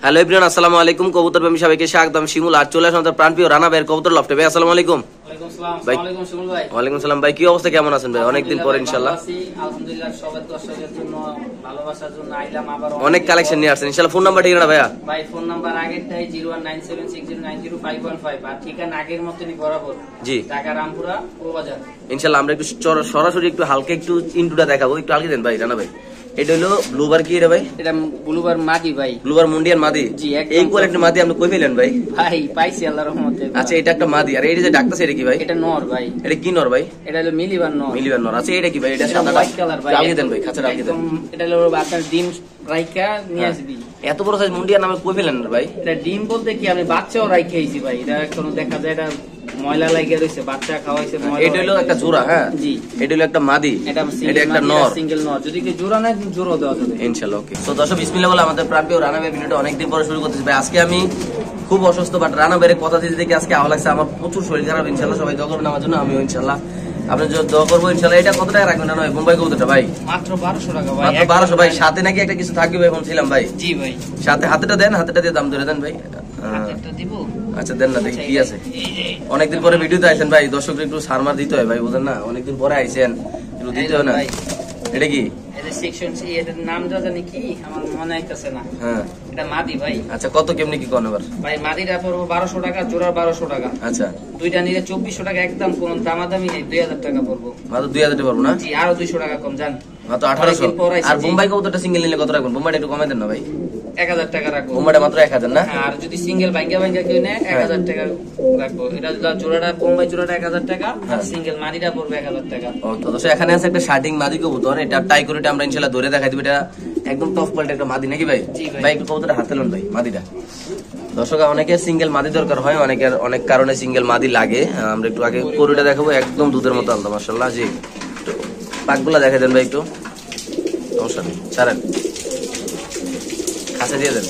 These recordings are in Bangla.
হ্যালো এভরিওয়ান, আসসালামু আলাইকুম। কবুতর প্রেমী সবাইকে স্বাগতম। শিমুল আর চলে আসলাম প্রাণপ্রিয় রানা ভাইয়ের কবুতর লফটে। ভাই আসসালামু আলাইকুম। ওয়ালাইকুম সালাম ভাই, কি অবস্থা, কেমন আছেন ভাই? অনেকদিন পর ইনশাআল্লাহ। আলহামদুলিল্লাহ, সবার দর্শকদের জন্য ভালোবাসার জন্য আইলাম আবার। অনেক কালেকশন নিয়ে আসছেন ইনশাআল্লাহ। ফোন নাম্বার ঠিক না ভাইয়া? ভাই ফোন নাম্বার আগেরটাই 01976090515 আর ঠিকানা আগের মতনই বরাবর। জি, ঢাকা রামপুরা ও বাজার। ইনশাআল্লাহ আমরা একটু সরাসরি একটু হালকা একটু ইন্টুটা দেখাবো। একটু হালকা দেন ভাই রানা ভাই। এটা হলো ব্লুবার, কি রে ভাই? এটা ব্লুবার মাদি ভাই। ব্লুবার মুন্ডিয়ান মাদি। জি, এই কোয়ালিটির মাদি আপনি কই পেলেন ভাই? ভাই পাইছি আল্লাহর রহমতে। আচ্ছা, এটা একটা মাদি। আর এই যে ডাকতাছে এটা কি ভাই? এটা নর ভাই। এটা কি নর ভাই? এটা হলো মিলিবান নর। মিলিবান নর। আচ্ছা, এটা কি ভাই? এটা সাদা হোয়াইট কালার ভাই। আলগা দেন ভাই, খাঁচা আলগা দেন। এটা হলো আপনার ডিম রাইকা নিয়ে আসবি। এত বড় সাইজ মুন্ডিয়ান নামে কই পেলেন ভাই? এটা ডিম বলতে কি, আমি বাচ্চাও রাইখাইছি ভাই। এটা কোনো দেখা যায় এটা ময়লা লাগিয়ে রয়েছে, বাচ্চা খাওয়াইছে। এটা হলো একটা জোড়া। হ্যাঁ জি, এটা হলো একটা মাদি, এটা একটা নর, সিঙ্গেল নর। যদি কি জোড়া না জোড়া দেওয়া যাবে ইনশাআল্লাহ। ওকে, তো দর্শক বিসমিল্লাহ বলে আমাদের প্রাণপ্রিয় রানা ভাই ভিডিওটা অনেকদিন পরে শুরু করতেছি ভাই। আজকে আমি খুব অসুস্থ, বাট রানা ভাইয়ের কথা দিতে দেখে আজকে আওয়া লাগছে। আমার প্রচুর শরীর খারাপ। ইনশাআল্লাহ সবাই দোয়া করবেন আমার জন্য, আমিও ইনশাআল্লাহ আপনার জন্য দোয়া করবো ইনশাআল্লাহ। এটা কত টাকা রাখবেন রানা ভাই বোম্বাই কবুতরটা ভাই? মাত্র 1200 টাকা ভাই। মাত্র 1200 ভাই। সাথে নাকি একটা কিছু থাকবে ভাই বলছিলাম ভাই? জি ভাই, সাথে হাতেটা দেন, হাতেটা দিয়ে দাম ধরে দেন ভাই। হাতেরটা দিব। আচ্ছা দেন না, দেখি কি আছে। অনেকদিন পরে ভিডিওতে আইছেন ভাই, দর্শকদের একটু সারমার দিতে হয় ভাই, বুঝেন না? অনেকদিন পরে আইছেন, একটু দিতে হয় না? এটা কি? এটা সেকশন সি। এটার নামটা জানি কি আমার মনে আইতাছে না। হ্যাঁ, এটা মাদি ভাই। আচ্ছা, কত কেমনি কি কোন এবার ভাই? মাদিটা পড়বো 1200 টাকা, জোড়া 1200 টাকা। আচ্ছা, দুইটা নিলে 2400 টাকা একদম। কোন দামাদামি নেই, 2000 টাকা পড়বো। মাত্র 2000 টাকা পারবো না? জি, আরো 200 টাকা কম জান, মাত্র 1800। আর বোম্বাই কবুতরটা সিঙ্গেল নিলে কত রাখবেন? বোম্বাইটা একটু কমাই দেন না ভাই। 1000 টাকা রাখবো। বোম্বাইটা মাত্র 1000 না? আর যদি সিঙ্গেল ভাঙ্গা কেউ নেয় 1000 টাকা রাখবো। এটা জোড়াটা বোম্বাই জোড়াটা 1000 টাকা, আর সিঙ্গেল মাদিটা পড়বে 1000 টাকা। ও তো দর্শক, এখানে আছে একটা শার্টিং মাদি কবুতর। এটা টাই করে আমরা ইনশাআল্লাহ ধরে দেখাই দিব। এটা একদম টপ কোয়ালিটির একটা মাদি নাকি ভাই? ভাই একটু কবুতরটা হাতে লন ভাই, মাদিটা। দর্শক, অনেকে সিঙ্গেল মাদি দরকার হয়, অনেকের অনেক কারণে সিঙ্গেল মাদি লাগে। আমরা একটু আগে গরুটা দেখাবো, একদম দুধের মতো আলাদা মাশাআল্লাহ। জি, পাকগুলা দেখাই দেন ভাই একটু, সমস্যা নেই, ছাড়েন, খাঁচা দিয়ে দেন।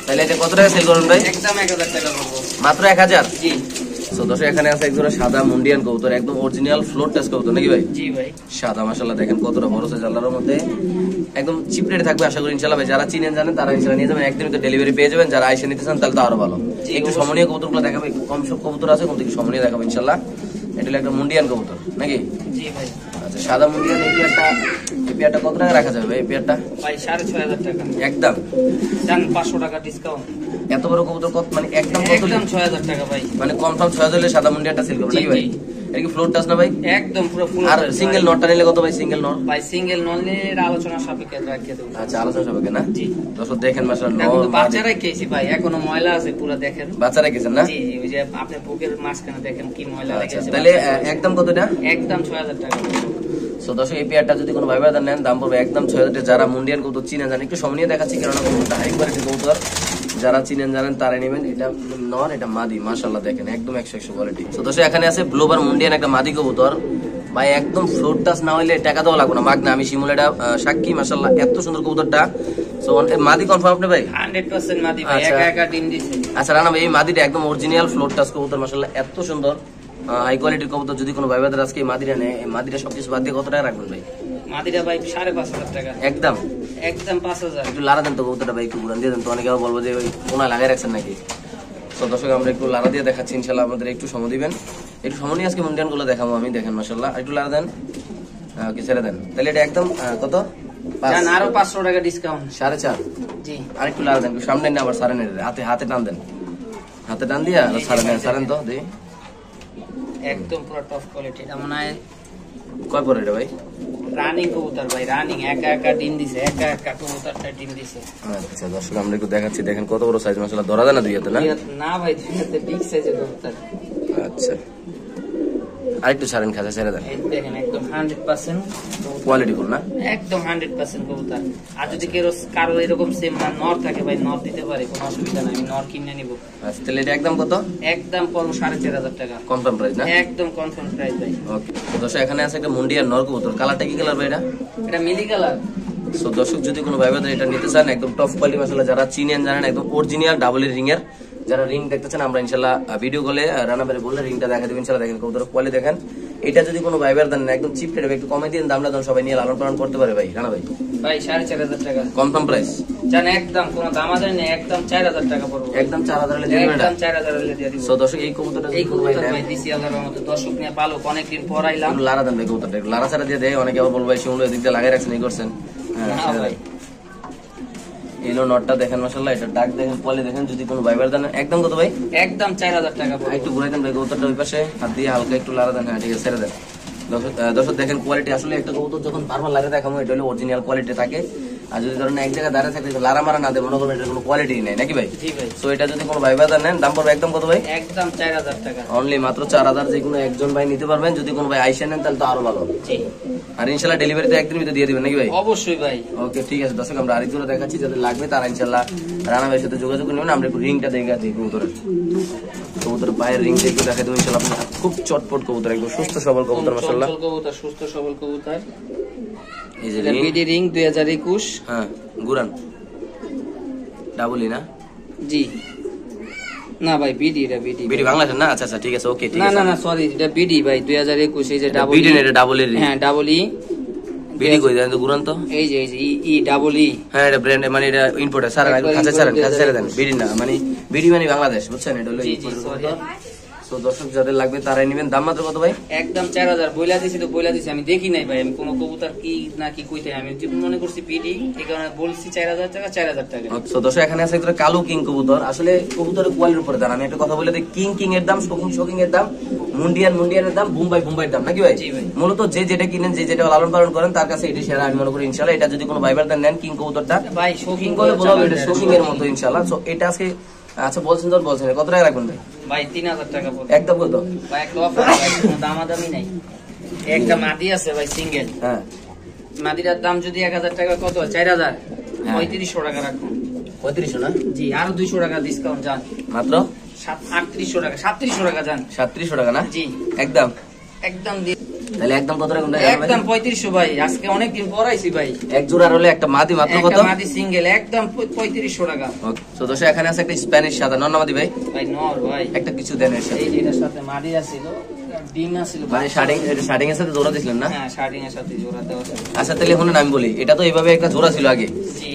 তাহলে এটা কত টাকা সেল করুন ভাই? একদম 1000 টাকা পড়বো। মাত্র 1000? জি। তো দর্শক, এখানে আছে একজোড়া সাদা মুন্ডিয়ান কবুতর, একদম অরিজিনাল ফ্লোর টেস্ট কবুতর নাকি ভাই? জি ভাই। সাদা মাশাআল্লাহ, দেখেন কতটা বড় সাইজ। আল্লাহর মধ্যে একদম চিপ রেটে থাকবে আশা করি ইনশাআল্লাহ ভাই। যারা চিনেন জানেন তারা ইনশাআল্লাহ নিয়ে যাবেন, একদিনই তো ডেলিভারি পেয়ে যাবেন। যারা আইসা নিতে চান তাহলে তো আরো ভালো। একটু সমনীয় কবুতরগুলো দেখাবো, একটু কম সব কবুতর আছে, কোন থেকে সমনীয় দেখাবো ইনশাআল্লাহ। এটা হলো একটা মুন্ডিয়ান কবুতর নাকি? জি ভাই। আচ্ছা, সাদা মুন্ডিয়ান। এই পেয়ারটা কত টাকা রাখা যাবে ভাই? এই পেয়ারটা ভাই 6500 টাকা একদম। জান 500 টাকা ডিসকাউন্ট। এত বড় কবুতর কত, মানে একদম কত? একদম 6000 টাকা ভাই। মানে কনফার্ম 6000 হলে সাদা মুন্ডিয়ানটা সেল করবে নাকি ভাই? এটা কি ফ্লোর টাচ না ভাই? একদম পুরো ফুল। আর সিঙ্গেল নটটা নিলে কত ভাই? সিঙ্গেল নট ভাই সিঙ্গেল নলে আলোচনা সাপেক্ষে রাখিয়ে দেব। আচ্ছা, আলোচনা সাপেক্ষে না? জি। দর্শক দেখেন মাশাআল্লাহ, কিন্তু বাচ্চারাই খেয়েছি ভাই, এখনো ময়লা আছে পুরো, দেখেন। বাচ্চারা গেছেন না? জি, ওই যে আপনি বুকের মাঝখানে দেখেন কি ময়লা আচ্ছা, লেগেছে। তাহলে একদম কত এটা? একদম 6000 টাকা। সো দর্শক, এই পেয়ারটা যদি কোনো ভাই ব্রাদার নেন দাম পড়বে একদম 6000 টাকা। যারা মুন্ডিয়ান কবুতর চিনেন জানেন, একটু সময় নিয়ে দেখাচ্ছি কারণ কবুতরটা হাই কোয়ালিটি কবুতর, যারা চিনেন জানেন তারা নেবেন। এটা নর, এটা মাদি, মাশাআল্লাহ দেখেন একদম 100 কোয়ালিটি। সো দর্শক, এখানে আছে ব্লুবার মুন্ডিয়ান একটা মাদি কবুতর ভাই, একদম ফ্লোর টাচ না হইলে টাকা দেওয়া লাগবে না, মাগনা। আমি শিমুলেটা সাক্ষী, মাশাআল্লাহ এত সুন্দর কবুতরটা। সো মাদি কনফার্ম আপনি ভাই? 100% মাদি ভাই, একা একা ডিম দিছে। আচ্ছা রানা ভাই, এই মাদিটা একদম অরিজিনাল ফ্লোর টাচ কবুতর, মাশাআল্লাহ এত সুন্দর হাই কোয়ালিটির কবুতর। যদি কোনো ভাই ব্রাদার আজকে এই মাদিটা নেয়, এই মাদিটা সবকিছু বাদ দিয়ে কত টাকা রাখবেন ভাই? মাদিটা ভাই 5500 টাকা একদম। একদম 5000। একটু লারা দেন তো কবুতরটা ভাই, একটু ঘুরান দিয়ে দেন তো, অনেকে আবার বলবো যে ওই কোনা লাগাই রাখছেন নাকি। তো দর্শক, আমরা একটু লারা দিয়ে দেখাচ্ছি ইনশাআল্লাহ। আপনাদের একটু সময় দিবেন, একটু সময় নিয়ে আজকে মুন্ডিয়ান গুলো দেখাবো আমি। দেখেন মাশাআল্লাহ, একটু লারা দেন, কি ছেড়ে দেন। তাহলে এটা একদম কত? জান আরো 500 টাকা ডিসকাউন্ট। 4.5? জি। আর একটু লারা দেন, একটু সামনে নিয়ে আবার সারেন, হাতে টান দেন, হাতে টান দিয়ে সারেন তো দেখি। একদম পুরো টপ কোয়ালিটি। এটা মনে হয় কয় পরে এটা ভাই? রানিং কবুতর ভাই, রানিং একা একা ডিম দিছে, একা একা কবুতরটা ডিম দিছে। আচ্ছা দর্শক, আমরা একটু দেখাচ্ছি, দেখেন কত বড় সাইজ মাশাআল্লাহ। ধরা দেয় না দুই হাতে না? না ভাই, দুই হাতে বিগ সাইজের কবুতর। আচ্ছা, আরেকটু ছাড়েন, খাঁচা ছেড়ে দেন। এই দেখেন একদম 100% কোয়ালিটি ফুল না? একদম 100% কবুতর। আর যদি কারো এরকম সেম নর থাকে ভাই, নর দিতে পারে, কোনো অসুবিধা নাই, আমি নর কিনে নিব। আচ্ছা, তাহলে এটা একদম কত? একদম পড়বো 4500 টাকা কনফার্ম প্রাইস না? একদম কনফার্ম প্রাইস ভাই। ওকে, তো দর্শক, এখানে আছে একটা মুন্ডিয়ান নর কবুতর। কালারটা কি কালার ভাই এটা? এটা মিলি কালার। সো দর্শক, যদি কোনো ভাই ব্রাদার এটা নিতে চান, একদম টপ কোয়ালিটি মাশাআল্লাহ, যারা চিনেন জানেন, একদম অরিজিনাল ডাবল রিং এর যারা রিং দেখতে চান, আমরা ইনশাআল্লাহ ভিডিও কলে রানা ভাই বললে রিংটা দেখা দেব ইনশাআল্লাহ। দেখেন কবুতর কোয়ালিটি দেখেন। এটা যদি কোনো ভাই ব্রাদার নেন, একদম চিপ রেটে একটু কমে দিন দামটা, সবাই নিয়ে লালন পালন করতে পারে ভাই রানা ভাই। ভাই 4500 টাকা কনফার্ম প্রাইস জান, একদম কোনো দামাদামি নেই, একদম 4000 টাকা পড়বে, একদম 4000 হলে দিয়ে দিবেন একদম 4000 হলে দিয়ে দিব। সো দর্শক এই কবুতরটা এই কবুতর ভাই দিছি আল্লাহর রহমতে, দর্শক নিয়ে পালক অনেকদিন পর আইলাম। লারা দেন ভাই কবুতরটা, লারা ছাড়া দিয়ে দেয় অনেকে আবার বলবো ভাই শিমুল এদিক দিয়ে লাগাই রাখছেন এই করছেন। হ্যাঁ না ছেড়ে ভাই দেন। এলো নটটা দেখেন মাশাআল্লাহ, এটা ডাক দেখেন, পলে দেখেন, যদি কোনো ভাইবার দেন একদম কত ভাই? একদম 4000 টাকা পড়বে। একটু ঘুরাই দেন ভাই কবুতরটা ওই পাশে, হাত দিয়ে হালকা একটু লারা দেন। হ্যাঁ ঠিক আছে, ছেড়ে দেন। দর্শক দেখেন কোয়ালিটি, আসলে একটা কবুতর যখন বারবার লারে দেখাবো এটা হলো অরিজিনাল কোয়ালিটি থাকে। আর যদি ধরেন এক জায়গায় দাঁড়িয়ে থাকে লারা মারা না দেয়, মনে করবেন এটা কোনো কোয়ালিটি নেই নাকি ভাই? জি ভাই সো এটা যদি কোনো ভাই বাজার নেন দাম পড়বে একদম কত ভাই? একদম 4000 টাকা অনলি মাত্র 4000, যে কোনো একজন ভাই নিতে পারবেন। যদি কোনো ভাই আইসা নেন তাহলে তো আরো ভালো। জি আর ইনশাআল্লাহ ডেলিভারি তো একদিনের ভিতরে দিয়ে দিবেন নাকি ভাই? অবশ্যই ভাই। ওকে ঠিক আছে দর্শক, আমরা আরেকজনে দেখাচ্ছি, যাদের লাগবে তারা ইনশাআল্লাহ রানা ভাইয়ের সাথে যোগাযোগ নেবেন। আমরা একটু রিংটা দেখা দিই কবুতরের পায়ের রিংটা একটু দেখা দেবো ইনশাআল্লাহ। আপনি খুব চটপট কবুতর, একদম সুস্থ সবল কবুতর মাশাআল্লাহ। চঞ্চল কবুতর, সুস্থ সবল কবুতর। এই যে এটা ring। BD ring 2021। হ্যাঁ গুরান ডাবলই না? জি না ভাই বিডি, এটা বিডি। বিডি বাংলাদেশ না? আচ্ছা আচ্ছা ঠিক আছে, ওকে ঠিক না আছে। না না সরি, এটা বিডি ভাই 2021। এই যে ডাবল বিডি না, এটা ডাবলের রিং। হ্যাঁ ডাবল ই। বিডি কই দেন তো গুরান তো? এই যে ই ডাবল ই। হ্যাঁ এটা ব্র্যান্ড, মানে এটা ইম্পোর্টার। স্যার কাছে ছাড়েন, কাছে ছেড়ে দেন। বিডি না, মানে বিডি মানে বাংলাদেশ, বুঝছেন? এটা হলো জি জি imported সরি। কবুতর। তো দর্শক যাদের লাগবে তারাই নেবেন। দাম মাত্র কত ভাই? একদম 4000 বইলা দিছি, তো বইলা দিছি, আমি দেখি নাই ভাই, আমি কোন কবুতর কি না কি কইতে, আমি যেমন মনে করছি বিডি, এই কারণে বলছি 4000 টাকা 4000 টাকা। তো দর্শক এখানে আছে একটা কালো কিং কবুতর। আসলে কবুতরের কোয়ালিটির উপরে দাঁড়ান। আমি একটা কথা বলে দিই, কিং এর দাম, শোকিং এর দাম, মুন্ডিয়ানের দাম, বুম্বাইয়ের দাম নাকি ভাই? জি ভাই। মূলত যে যেটা কিনেন, যে যেটা লালন পালন করেন তার কাছে এটা সেরা আমি মনে করি ইনশাআল্লাহ। এটা যদি কোনো ভাইবার দেন নেন কিং কবুতরটা, ভাই কিং শৌখিন বলে করে বলা এটা শোকিং এর মতো ইনশাআল্লাহ। সো এটা আজকে আচ্ছা বলছেন কত টাকা রাখবেন ভাই? ভাই 3000 টাকা পড়বে। একদম কত ভাই একটা অফার, ভাই কোনো দামাদামি নাই। একটা মাদি আছে ভাই সিঙ্গেল, হ্যাঁ মাদিটার দাম যদি 1000 টাকা, কত 4000, হ্যাঁ। 3500 টাকা রাখুন। 3500 না? জি আরো 200 টাকা ডিসকাউন্ট যান, মাত্র 3800 টাকা, 3700 টাকা যান। 3700 টাকা না? জি একদম। একদম দিয়ে, তাহলে একদম কত রাখবেন ভাই? একদম 3500 ভাই। আজকে অনেকদিন পর আইছি ভাই। এক জোড়ার হলে একটা মাদি মাত্র কত? একটা মাদি সিঙ্গেল একদম 3500 টাকা। ওকে তো দর্শক এখানে আছে একটা স্প্যানিশ সাদা নরনামাদি ভাই, ভাই নর ভাই। একটা কিছু দেন এর সাথে। এই যে এটার সাথে মাদি আছিল, ডিম আছিল, মানে শার্টিং এর সাথে জোড়া দিছিলেন না? হ্যাঁ শার্টিং এর সাথে জোড়া দেওয়া আছে। আচ্ছা তাহলে শুনুন আমি বলি, এটা তো এইভাবে একটা জোড়া ছিল আগে, জি,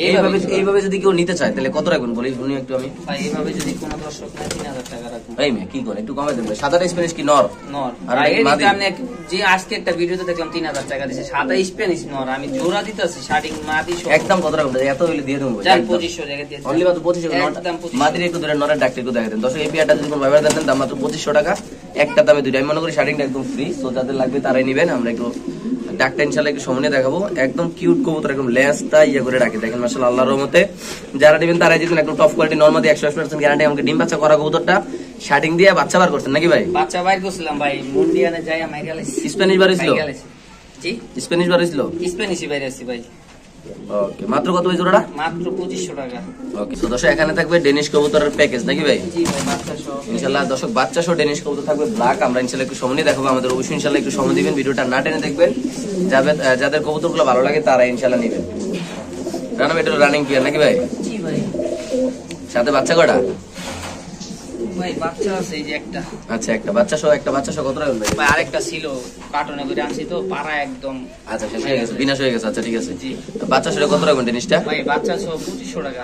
এইভাবে যদি কেউ নিতে চায় তাহলে কত রাখবেন বলি শুনি একটু আমি। ভাই এভাবে যদি কোনো দর্শক নেয় 3000 টাকা রাখুন। ভাই মেয়ে কি করে একটু কমাই দেন ভাই। সাদাটা স্প্যানিশ কি নর? নর। আর ভাই এটা এর মাদি? দাম যে আজকে একটা ভিডিওতে দেখলাম 3000 টাকা দিছে, সাদা স্প্যানিশ নর, আমি জোড়া দিতেছি শার্টিং মাদি সহ। একদম কত রাখবেন ভাই? এত হইলে দিয়ে দেবো ভাই, যান একদম। 2500 টাকা দিয়ে অনলি মাত্র 2500 একদম 2500 মাদির একটু ধরে নরের ডাক্তার একটু দেখা দেন দর্শক। এই পেয়ারটা যদি কোনো ভাইবার দেন দাম মাত্র 2500 টাকা, একটা দামে দুইটা। আমি মনে করি শার্টিংটা একদম ফ্রি, তো যাদের লাগবে তারাই নেবেন। আমরা একটু ডাকটা ইনশাআল্লাহ একটু সামনে দেখাবো। একদম কিউট কবুতর, একদম লেজটা ইয়ে করে রাখে দেখেন মাশাআল্লাহ আল্লাহর রহমতে। যারা নেবেন তারাই যেন একদম টপ কোয়ালিটি নরমাদি 100% গ্যারান্টি। আমাকে ডিম বাচ্চা করা কবুতরটা শার্টিং দিয়ে বাচ্চা বার করছেন নাকি ভাই? বাচ্চা বাইর করছিলাম ভাই, মুন্ডিয়ানে যাই আমি গেলাইছি। স্প্যানিশ বার হয়েছিল? জি স্প্যানিশ বার হয়েছিল? স্প্যানিশই বাইরে আছি ভাই। ওকে মাত্র কত ভাই জোড়াটা? মাত্র 2500 টাকা। ওকে তো দর্শক এখানে থাকবে ডেনিশ কবুতরের প্যাকেজ নাকি ভাই? জি ভাই বাচ্চা সহ ইনশাআল্লাহ দর্শক বাচ্চা সহ ডেনিশ কবুতর থাকবে ব্ল্যাক। আমরা ইনশাআল্লাহ একটু সময় দেখাবো। আমাদের অবশ্যই ইনশাআল্লাহ একটু সময় দিবেন, ভিডিওটা না টেনে দেখবেন। যাদের কবুতরগুলো ভালো লাগে তারা ইনশাআল্লাহ নেবেন। রানা এটা রানিং পিয়ার নাকি ভাই? জি ভাই। সাথে বাচ্চা কয়টা? ভাই বাচ্চা আছে এই যে একটা। আচ্ছা একটা বাচ্চা সহ কত রাখবেন ভাই? ভাই আরেকটা ছিল কার্টনে করে আনছি, তো পাড়া একদম। আচ্ছা শেষ হয়ে গেছে, বিনাশ হয়ে গেছে। আচ্ছা ঠিক আছে। জি বাচ্চা সহ কত রাখবেন ডেনিশটা? ভাই বাচ্চা সহ 2500 টাকা।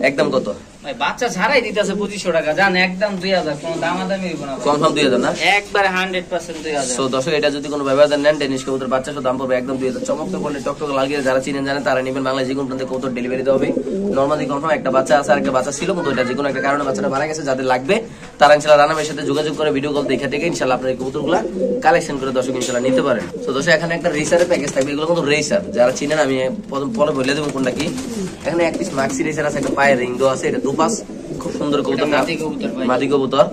একদম কত ভাই বাচ্চা ছাড়াই দিতেছে 2500 টাকা, জান একদম 2000, কোনো দামাদামি হইব না ভাই। কনফার্ম 2000 না? একবারে 100% 2000। সো দর্শক এটা যদি কোনো ব্যবহার নেন ডেনিশ কবুতর বাচ্চা সহ দাম পড়বে একদম 2000। চমৎকার করলে টকটক লাগিয়ে যারা চিনেন জানেন তারা নেবেন। বাংলাদেশ যে কোনো প্রান্তে কবুতর ডেলিভারি দেওয়া হবে। নরমালি কনফার্ম একটা বাচ্চা আছে, আর একটা বাচ্চা ছিল কিন্তু এটা যে কোনো একটা কারণে বাচ্চাটা মারা গেছে। যাদের লাগবে তারা ইনশাআল্লাহ রানা ভাইয়ের সাথে যোগাযোগ করে ভিডিও কল দেখে থেকে ইনশাআল্লাহ আপনার এই কবুতরগুলো কালেকশন করে দর্শক ইনশাআল্লাহ নিতে পারেন। তো দর্শক এখানে একটা রেসারের প্যাকেজ থাকবে। এগুলো কিন্তু রেসার, যারা চিনেন আমি পরে বলে দেবো কোনটা কি। এখানে এক পিস মাক্সি রেসার আছে, একটা পায়ের রিং দেওয়া আছে, এটা দুপাশ, খুব সুন্দর কবুতর, মাদি কবুতর ভাই। মাদি কবুতর।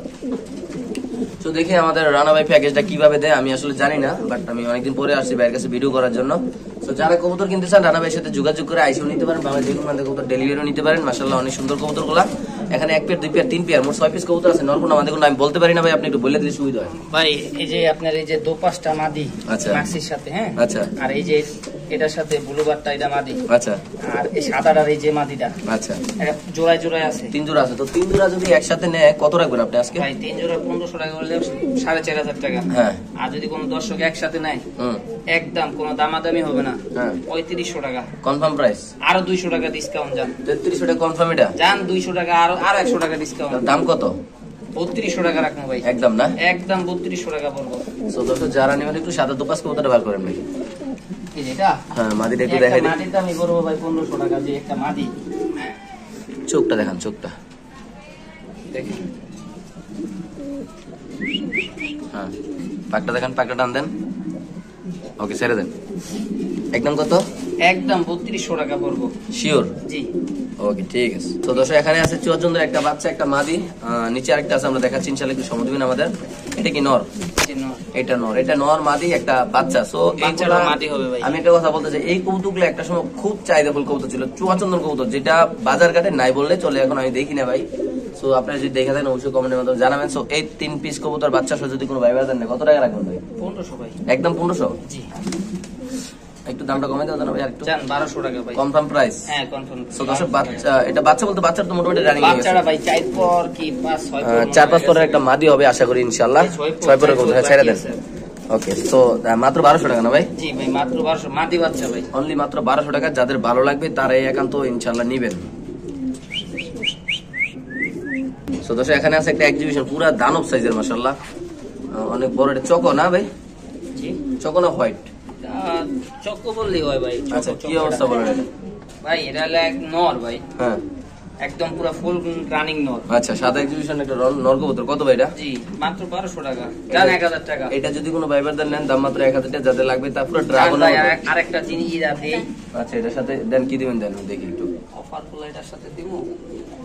তো দেখি আমাদের রানা ভাই প্যাকেজটা কিভাবে দেয় আমি আসলে জানি না, বাট আমি অনেকদিন পরে আসছি ভাইয়ের কাছে ভিডিও করার জন্য। তো যারা কবুতর কিনতে চান রানা ভাইয়ের সাথে যোগাযোগ করে আইসিও নিতে পারেন, বাংলা যে কোনো মাধ্যমে কবুতর ডেলিভারিও নিতে পারেন। মাশাআল্লাহ অনেক সুন্দর কবুতর গুলা। এখানে 1 পেয়ার 2 পেয়ার 3 পেয়ার মোট 6 পিস কবুতর আছে। নরকুনা মাদি কোনো আমি বলতে পারি না ভাই, আপনি একটু বলে দিলে সুবিধা হয়। ভাই এই যে আপনার এই যে দোপাশটা মাদি আচ্ছা। মাক্সির সাথে, হ্যাঁ আচ্ছা আর এই যে এটার সাথে ব্লুবারটা এটা মাদি, আচ্ছা আর এই সাদাটার এই যে মাদিটা, আচ্ছা এটা জোড়ায় জোড়ায় আছে। 3 জোড়া আছে, তো 3 জোড়া যদি একসাথে নেয় কত রাখবেন আপনি আজকে? ভাই 3 জোড়া 1500 টাকা হলে 4500 টাকা। হ্যাঁ আর যদি কোনো দর্শক একসাথে নেয় হুম একদম কোনো দামাদামি হবে না, হ্যাঁ 3500 টাকা। কনফার্ম প্রাইস আরো 200 টাকা ডিসকাউন্ট যান, 3300 টাকা কনফার্ম এটা যান 200 টাকা আরো 100 টাকা ডিসকাউন্ট। দাম কত? 3200 টাকা রাখবো ভাই, একদম না? একদম 3200 টাকা পড়বো। সো দর্শক যারা নেবেন একটু সাদা দুপাস কবুতরটা বার করেন ভাই। এই যেটা হ্যাঁ মাদিটা একটু একটা দেখাই দিন, মাটির দামই করবো ভাই 1500 টাকা, যে একটা মাদি চোখটা দেখান, চোখটা দেখেন। হ্যাঁ পাকটা দেখান, পাকটা টান দেন, ওকে ছেড়ে দেন। একদম কত? একদম 3200 টাকা পড়বো। শিওর? জি ওকে ঠিক আছে। তো দর্শক এখানে আছে চুয়াচন্দ্রের একটা বাচ্চা, একটা মাদি, নিচে আরেকটা আছে, আমরা দেখাচ্ছি ইনশাআল্লাহ, একটু সময় দিবেন আমাদের। এটা কি নর? জি, নর। এটা নর, এটা নর মাদি একটা বাচ্চা। সো বাচ্চাটা মাদি হবে ভাই। আমি একটা কথা বলতে চাই, এই কবুতরগুলো একটা সময় খুব চাহিদাফুল কবুতর ছিল, চুয়াচন্দন কবুতর, যেটা বাজার ঘাটে নাই বললে চলে, এখন আমি দেখি না ভাই। সো আপনারা যদি দেখে থাকেন অবশ্যই কমেন্টের মাধ্যমে জানাবেন। সো এই 3 পিস কবুতর বাচ্চা সহ যদি কোনো ভাই বাজার নেয় কত টাকা রাখবেন ভাই? 1500 ভাই। একদম 1500? জি একটু দামটা কমে দাও না ভাই আরেকটু। যান 1200 টাকা ভাই। Confirm price? হ্যাঁ কনফার্ম। সো দর্শক বাচ্চা, এটা বাচ্চা বলতে বাচ্চার তো মোটামুটি রানিং হয়ে গেছে। বাচ্চাটা ভাই 4 পর কি 5 6 পর 4-5 পরের একটা মাদি হবে আশা করি ইনশাআল্লাহ। 6 পরের কবুতর, হ্যাঁ ছেড়ে দেন। ওকে সো মাত্র 1200 টাকা না ভাই? জি ভাই মাত্র 1200 মাদি বাচ্চা ভাই। অনলি মাত্র 1200 টাকা। যাদের ভালো লাগবে তারা একান্ত ইনশাআল্লাহ নেবেন। সো দর্শক এখানে আছে একটা এক্সিবিশন, পুরো দানব সাইজের মাশাআল্লাহ, অনেক বড়। এটা চকো না ভাই? জি চকো না হোয়াইট? চক্ক বললেই হয় ভাই। আচ্ছা কি অবস্থা বলেন এটা? ভাই এটা হলো এক নর ভাই, হ্যাঁ একদম পুরো ফুল রানিং নর। আচ্ছা সাদা এক্সিবিশন একটা নর কবুতর, কত ভাই এটা? জি মাত্র 1200 টাকা। যান 1000 টাকা। এটা যদি কোনো ভাইবারদার নেন দাম মাত্র 1000 টাকা। যাদের লাগবে তা পুরো যান ড্রাগন। ভাই আরেকটা জিনিস দেই। আচ্ছা এটার সাথে দেন, কি দিবেন দেন দেখি একটু। অফার গুলো এটার সাথে দিব।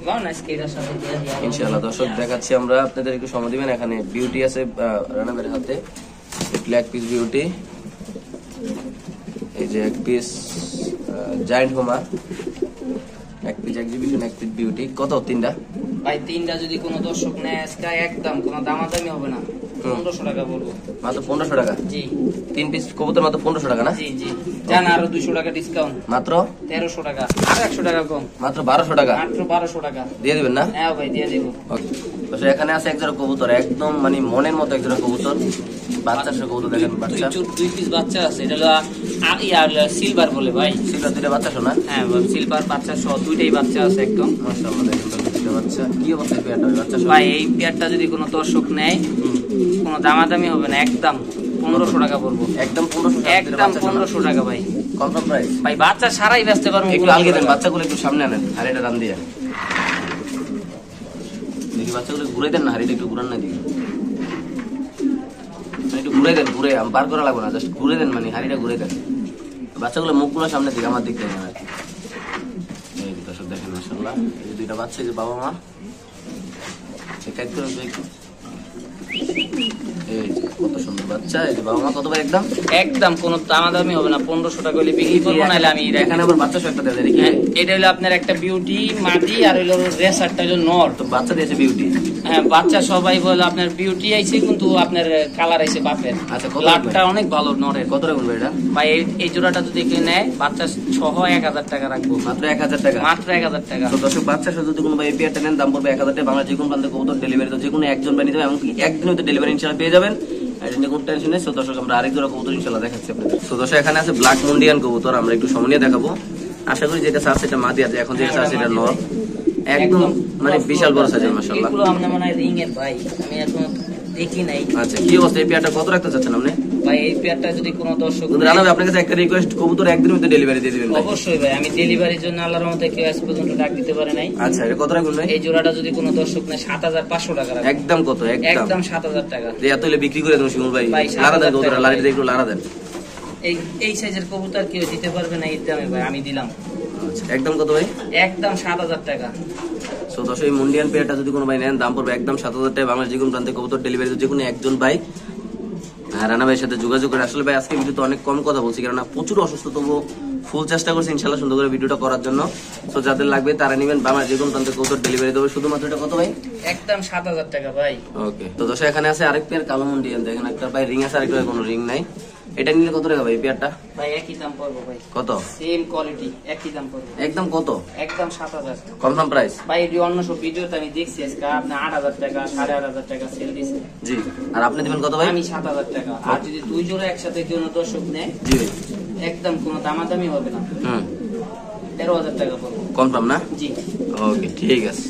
গাও না আজকে এটার সাথে দিয়ে দিই। ইনশাআল্লাহ দর্শক দেখাচ্ছি আমরা, আপনাদের একটু সময় দিবেন। এখানে বিউটি আছে রানাবের হাতে, ব্ল্যাক পিস বিউটি, এই যে এক পিস জায়ান্ট হোমা, এক পিস এক্সিবিশন, এক পিস বিউটি। কত তিনটা? ভাই তিনটা যদি কোনো দর্শক নেয় আজকে একদম কোনো দামাদামি হবে না, 1500 টাকা বলবো। মাত্র 1500 টাকা? জি 3 পিস কবুতর মাত্র 1500 টাকা না? জি জি। জান আরো 200 টাকা ডিসকাউন্ট, মাত্র 1300 টাকা। আর 100 টাকা কম, মাত্র 1200 টাকা মাত্র 1200 টাকা দিয়ে দিবেন না? হ্যাঁ ভাই দিয়ে দিব। ওকে দর্শক এখানে আছে এক জোড়া কবুতর, একদম মানে মনের মতো এক জোড়া কবুতর, বাচ্চা সহ কবুতর। দেখেন বাচ্চা, 2 পিস বাচ্চা আছে। এটা হলো সিলভার বলে ভাই। সেটা দুইটা বাচ্চা শোনা? হ্যাঁ সিলভার বাচ্চা সহ দুইটাই বাচ্চা আছে একদম। মাশাআল্লাহ দেখেন তো দুইটা বাচ্চা। কি অবস্থা পেয়ারটা বাচ্চা সহ? ভাই এই পেয়ারটা যদি কোনো দর্শক নেয় কোনো দামাদামি হবে না, একদম 1500 টাকা পড়বো। একদম 1500 টাকা? একদম 1500 টাকা ভাই। Confirm price? ভাই বাচ্চা সারাই বেচতে পারবো। একটু আলগে দেন, বাচ্চাগুলো একটু সামনে আনেন, হাড়িটা টান দিয়ে দেখি। বাচ্চাগুলো ঘুরে দেন না, হাড়িটা একটু ঘুরান না দিকে, একটু ঘুরে দেন, ঘুরে বার করা লাগবে না, জাস্ট ঘুরে দেন, মানে হাড়িটা ঘুরে দেন। বাচ্চাগুলো মুখগুলো সামনে দিকে, আমার দিক দেখেন আর কি। এই যে দর্শক দেখেন মাশাআল্লাহ, এই যে দুইটা বাচ্চা, এই যে বাবা মা। চেক করে একটু, এই যে কত সুন্দর বাচ্চা, এই যে বাবা মা। কত ভাই একদম? একদম কোনো দামাদামি হবে না, 1500 টাকা হলে বিক্রি করবো, নাহলে আমি এখানে আবার বাচ্চা সহ একটা দেয় দেখি। এটা হলো আপনার একটা বিউটি মাদি, আর হলো রেসারটা হলো নর। তো বাচ্চা দিয়েছে বিউটি? হ্যাঁ বাচ্চা সবাই বলে আপনার বিউটি আইছে, কিন্তু আপনার কালার আইছে বাপের। আচ্ছা কত লাটটা অনেক ভালো নরের। কত টাকা বলবে এটা? ভাই এই জোড়াটা যদি কেউ নেয় বাচ্চা সহ 1000 টাকা রাখবো। মাত্র 1000 টাকা? মাত্র 1000 টাকা। তো দর্শক বাচ্চা সহ যদি কোনো ভাই এই পেয়ারটা নেন দাম পড়বে 1000 টাকা। বাংলা যে কোনো প্রান্তে কবুতর ডেলিভারি, তো যে কোনো একজন বানিয়ে দেবে, এমনকি একদিন হয়তো ডেলিভারি ইনশাআল্লাহ পেয়ে যাবেন। এটা নিয়ে কোনো টেনশন নেই। তো দর্শক আমরা আরেক জোড়া কবুতর ইনশাআল্লাহ দেখাচ্ছি আপনাদের। তো দর্শক এখানে আছে ব্ল্যাক মুন্ডিয়ান কবুতর, আমরা একটু সময় নিয়ে দেখাবো। আশা করি যেটা আছে সেটা মাদি আছে, এখন যেটা আছে সেটা নর, একদম মানে বিশাল বড় সাইজের মাশাআল্লাহ। এগুলো আমরা মনে হয় রিং এর ভাই, আমি এখন দেখি নাই। আচ্ছা কি অবস্থা, এই পেয়ারটা কত রাখতে চাচ্ছেন আপনি? ভাই এই পেয়ারটা যদি কোনো দর্শক রানা ভাই আপনার কাছে একটা রিকোয়েস্ট, কবুতর একদিনের মধ্যে ডেলিভারি দিয়ে দিবেন ভাই। অবশ্যই ভাই, আমি ডেলিভারির জন্য আল্লাহর রহমতে কেউ আজ পর্যন্ত ডাক দিতে পারে নাই। আচ্ছা এটা কত রাখবেন ভাই? এই জোড়াটা যদি কোনো দর্শক নেয় 7500 টাকা রাখবো। একদম কত? একদম 7000 টাকা। যে এত হলে বিক্রি করে দেন শিমুল ভাই। ভাই, লারা দেন 7000 কবুতর, টাকা লারিটা দিয়ে একটু লারা দেন। এই সাইজের কবুতর কেউ দিতে পারবে না এই দামে ভাই, আমি দিলাম। আচ্ছা একদম কত ভাই? একদম 7000 টাকা। সো দর্শক এই মুন্ডিয়ান পেয়ারটা যদি কোনো ভাই নেন দাম পড়বে একদম 7000 টাকা। বাংলাদেশ যে কোনো প্রান্তে কবুতর ডেলিভারি, যে কোনো একজন ভাই রানা ভাইয়ের সাথে যোগাযোগ করে। আসলে ভাই আজকে ভিডিওতে অনেক কম কথা বলছি, কারণ প্রচুর অসুস্থ, তবু ফুল চেষ্টা করছি ইনশাআল্লাহ সুন্দর করে ভিডিওটা করার জন্য। সো যাদের লাগবে তারা নেবেন, বাংলাদেশ যে কোনো প্রান্তে কবুতর ডেলিভারি দেবে। শুধুমাত্র এটা কত ভাই? একদম 7000 টাকা ভাই। ওকে তো দর্শক এখানে আছে আরেক পেয়ার কালো মুন্ডিয়ান, দেখেন একটা ভাই রিং আছে, আরেকটা কোনো রিং নাই। এটা নিলে কত টাকা ভাই এই পেয়ারটা? ভাই একই দাম পড়বো ভাই, কত? সেম কোয়ালিটি একই দাম পড়বে। একদম কত? একদম 7000। Confirm price? ভাই এটি অন্য সব ভিডিওতে আমি দেখছি আজকে আপনি 8000 টাকা 8500 টাকা সেল দিছে। জি। আর আপনি দিবেন কত ভাই? আমি 7000 টাকা। আর যদি দুই জোড়া একসাথে কেউ দর্শক নেয়, জি ভাই। একদম কোনো দামাদামি হবে না, 13000 টাকা পড়বে। কনফার্ম না? জি। ওকে ঠিক আছে।